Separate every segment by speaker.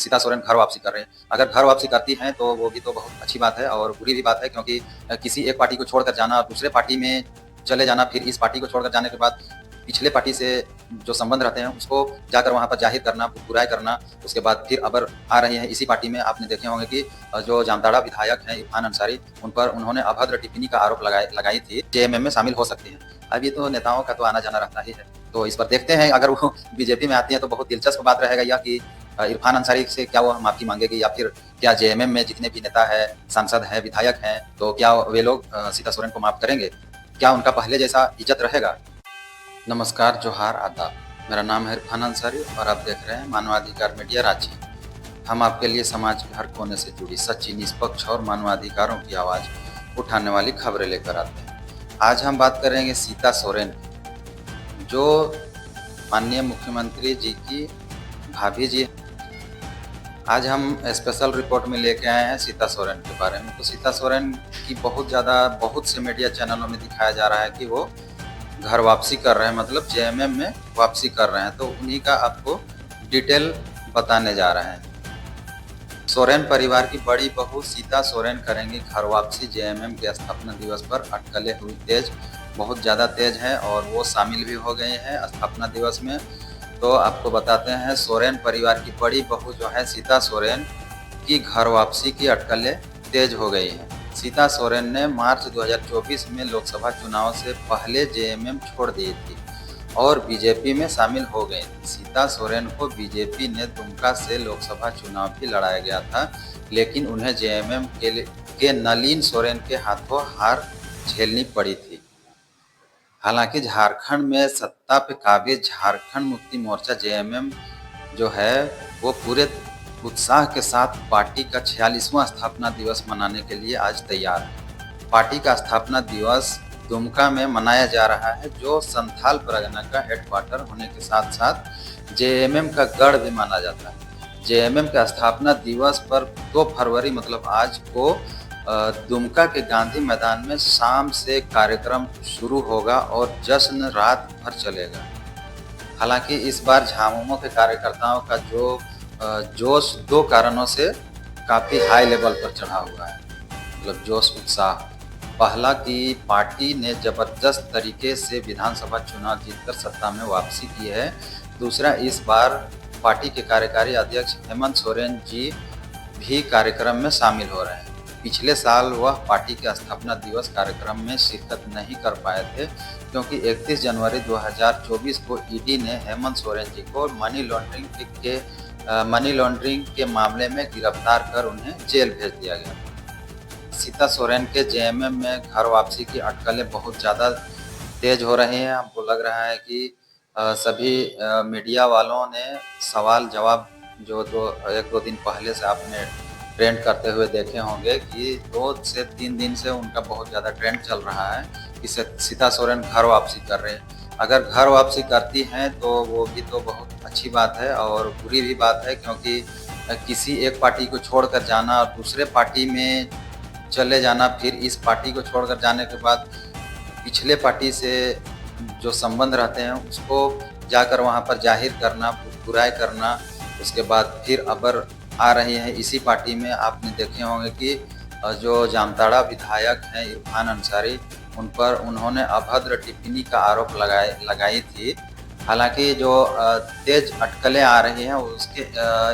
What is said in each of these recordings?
Speaker 1: सीता सोरेन घर वापसी कर रहे हैं। अगर घर वापसी करती हैं तो वो भी तो बहुत अच्छी बात है और बुरी भी बात है, क्योंकि किसी एक पार्टी को छोड़कर जाना और दूसरे पार्टी में चले जाना, फिर इस पार्टी को छोड़कर जाने के बाद पिछले पार्टी से जो संबंध रहते हैं उसको जाकर वहाँ पर जाहिर करना, बुराई करना, उसके बाद फिर अबर आ रही है इसी पार्टी में। आपने देखे होंगे कि जो जामताड़ा विधायक हैं इरफान अंसारी, उन पर उन्होंने अभद्र टिप्पणी का आरोप लगाई थी, जेएमएम में शामिल हो सकती हैं। अब ये तो नेताओं का तो आना जाना रहता ही है, तो इस पर देखते हैं अगर वो बीजेपी में आती हैं तो बहुत दिलचस्प बात रहेगा यह कि इरफान अंसारी से क्या वो माफी मांगेगी, या फिर क्या जेएमएम में जितने भी नेता है, सांसद है, विधायक हैं, तो क्या वे लोग सीता सोरेन को माफ करेंगे? क्या उनका पहले जैसा इज्जत रहेगा? नमस्कार, जोहार, आदाब। मेरा नाम है इरफान अंसारी और आप देख रहे हैं मानवाधिकार मीडिया रांची। हम आपके लिए समाज के हर कोने से जुड़ी सच्ची, निष्पक्ष और मानवाधिकारों की आवाज़ उठाने वाली खबरें लेकर आते हैं। आज हम बात करेंगे सीता सोरेन, जो माननीय मुख्यमंत्री जी की भाभी जी। आज हम स्पेशल रिपोर्ट में लेके आए हैं सीता सोरेन के बारे में। तो सीता सोरेन की बहुत से मीडिया चैनलों में दिखाया जा रहा है कि वो घर वापसी कर रहे हैं, मतलब जेएमएम में वापसी कर रहे हैं। तो उन्हीं का आपको डिटेल बताने जा रहे हैं। सोरेन परिवार की बड़ी बहू सीता सोरेन करेंगी घर वापसी। जेएमएम के स्थापना दिवस पर अटकलें हुई तेज, बहुत ज़्यादा तेज है और वो शामिल भी हो गए हैं स्थापना दिवस में। तो आपको बताते हैं, सोरेन परिवार की बड़ी बहू जो है सीता सोरेन की घर वापसी की अटकलें तेज हो गई हैं। सीता सोरेन ने मार्च 2024 में लोकसभा चुनाव से पहले जेएमएम छोड़ दी थी और बीजेपी में शामिल हो गई थी। सीता सोरेन को बीजेपी ने दुमका से लोकसभा चुनाव भी लड़ाया गया था, लेकिन उन्हें जेएमएम के नलिन सोरेन के हाथों हार झेलनी पड़ी थी। हालांकि झारखंड में सत्ता पे काबिज झारखंड मुक्ति मोर्चा जेएमएम जो है वो पूरे उत्साह के साथ पार्टी का 46वां स्थापना दिवस मनाने के लिए आज तैयार है। पार्टी का स्थापना दिवस दुमका में मनाया जा रहा है, जो संथाल परगना का हेडक्वार्टर होने के साथ साथ जेएमएम का गढ़ भी माना जाता है। जेएमएम के स्थापना दिवस पर 2 फरवरी मतलब आज को दुमका के गांधी मैदान में शाम से कार्यक्रम शुरू होगा और जश्न रात भर चलेगा। हालांकि इस बार झामुमो के कार्यकर्ताओं का जोश 2 कारणों से काफ़ी हाई लेवल पर चढ़ा हुआ है, मतलब जोश, उत्साह। पहला कि पार्टी ने जबरदस्त तरीके से विधानसभा चुनाव जीतकर सत्ता में वापसी की है। दूसरा, इस बार पार्टी के कार्यकारी अध्यक्ष हेमंत सोरेन जी भी कार्यक्रम में शामिल हो रहे हैं। पिछले साल वह पार्टी के स्थापना दिवस कार्यक्रम में शिरकत नहीं कर पाए थे, क्योंकि 31 जनवरी 2024 को ईडी ने हेमंत सोरेन जी को मनी लॉन्ड्रिंग के मामले में गिरफ्तार कर उन्हें जेल भेज दिया गया। सीता सोरेन के जेएमएम में घर वापसी की अटकलें बहुत ज़्यादा तेज हो रही हैं। हमको लग रहा है कि सभी मीडिया वालों ने सवाल जवाब जो 1-2 दिन पहले से आपने ट्रेंड करते हुए देखे होंगे कि 2 से 3 दिन से उनका बहुत ज़्यादा ट्रेंड चल रहा है कि सीता सोरेन घर वापसी कर रहे हैं। अगर घर वापसी करती हैं तो वो भी तो बहुत अच्छी बात है और बुरी भी बात है, क्योंकि किसी एक पार्टी को छोड़कर जाना और दूसरे पार्टी में चले जाना, फिर इस पार्टी को छोड़कर जाने के बाद पिछले पार्टी से जो संबंध रहते हैं उसको जाकर वहाँ पर जाहिर करना, बुराई करना, उसके बाद फिर अबर आ रही है इसी पार्टी में। आपने देखे होंगे कि जो जामताड़ा विधायक हैं इरफान अंसारी, उन पर उन्होंने अभद्र टिप्पणी का आरोप लगाई थी। हालांकि जो तेज अटकलें आ रही हैं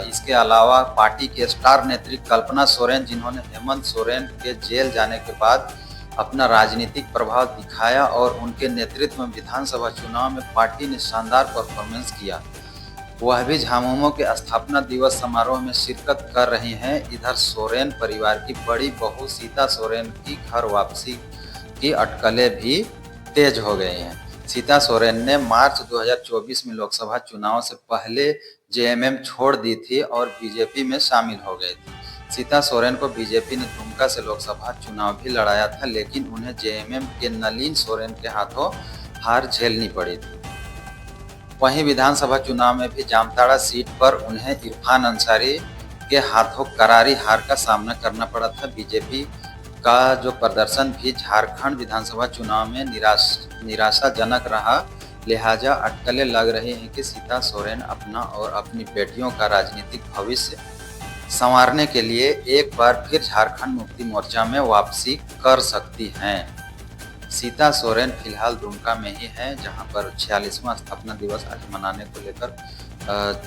Speaker 1: इसके अलावा पार्टी के स्टार नेत्री कल्पना सोरेन, जिन्होंने हेमंत सोरेन के जेल जाने के बाद अपना राजनीतिक प्रभाव दिखाया और उनके नेतृत्व में विधानसभा चुनाव में पार्टी ने शानदार परफॉर्मेंस किया, वह भी झामुमो के स्थापना दिवस समारोह में शिरकत कर रही हैं। इधर सोरेन परिवार की बड़ी बहू सीता सोरेन की घर वापसी की अटकलें भी तेज हो गई हैं। सीता सोरेन ने मार्च 2024 में लोकसभा चुनाव से पहले जेएमएम छोड़ दी थी और बीजेपी में शामिल हो गई थी। सीता सोरेन को बीजेपी ने दुमका से लोकसभा चुनाव भी लड़ाया था, लेकिन उन्हें जेएमएम के नलिन सोरेन के हाथों हार झेलनी पड़ी थी। वहीं विधानसभा चुनाव में भी जामताड़ा सीट पर उन्हें इरफान अंसारी के हाथों करारी हार का सामना करना पड़ा था। बीजेपी का जो प्रदर्शन भी झारखंड विधानसभा चुनाव में निराशाजनक रहा, लिहाजा अटकलें लग रही हैं कि सीता सोरेन अपना और अपनी बेटियों का राजनीतिक भविष्य संवारने के लिए एक बार फिर झारखंड मुक्ति मोर्चा में वापसी कर सकती हैं। सीता सोरेन फिलहाल दुमका में ही हैं, जहां पर 46वां स्थापना दिवस आज मनाने को लेकर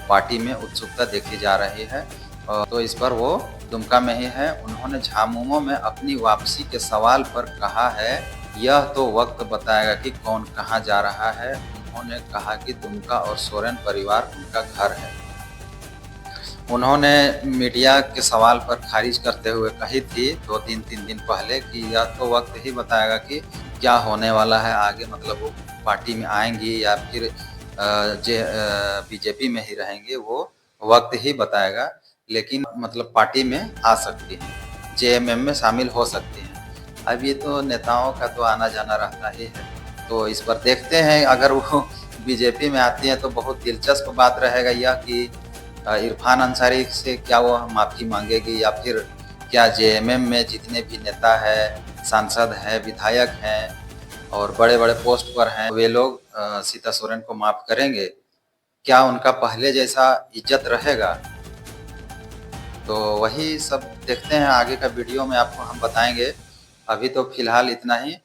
Speaker 1: पार्टी में उत्सुकता देखी जा रही है। तो इस पर वो दुमका में ही है। उन्होंने झामुमो में अपनी वापसी के सवाल पर कहा है, यह तो वक्त बताएगा कि कौन कहां जा रहा है। उन्होंने कहा कि दुमका और सोरेन परिवार उनका घर है। उन्होंने मीडिया के सवाल पर खारिज करते हुए कही थी 2-3 दिन पहले कि यह तो वक्त ही बताएगा कि क्या होने वाला है आगे, मतलब वो पार्टी में आएंगी या फिर बीजेपी में ही रहेंगे, वो वक्त ही बताएगा। लेकिन मतलब पार्टी में आ सकती हैं, जेएमएम में शामिल हो सकती हैं। अब ये तो नेताओं का तो आना जाना रहता ही है, तो इस पर देखते हैं। अगर वो बीजेपी में आती हैं तो बहुत दिलचस्प बात रहेगा यह कि इरफान अंसारी से क्या वो माफ़ी मांगेगी, या फिर क्या जेएमएम में जितने भी नेता हैं, सांसद हैं, विधायक हैं और बड़े-बड़े पोस्ट पर हैं, वे लोग सीता सोरेन को माफ़ करेंगे? क्या उनका पहले जैसा इज्जत रहेगा? तो वही सब देखते हैं, आगे का वीडियो में आपको हम बताएँगे। अभी तो फिलहाल इतना ही।